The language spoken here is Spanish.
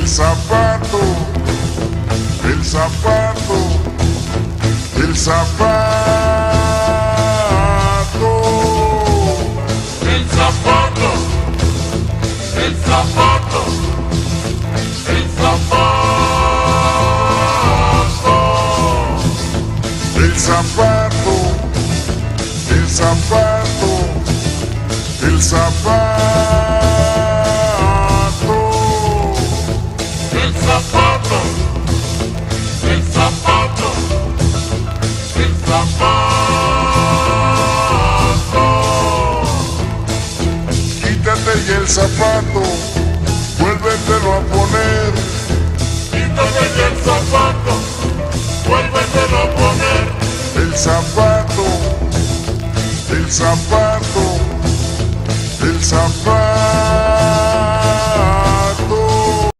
el zapato, el zapato, el zapato, el zapato, el zapato, el zapato, el zapato, el zapato, el zapato, el zapato, el zapato, el zapato. quítate y el zapato, vuélvetelo a poner. Quítate el zapato, vuélvetelo a poner. El zapato, el zapato, el zapato.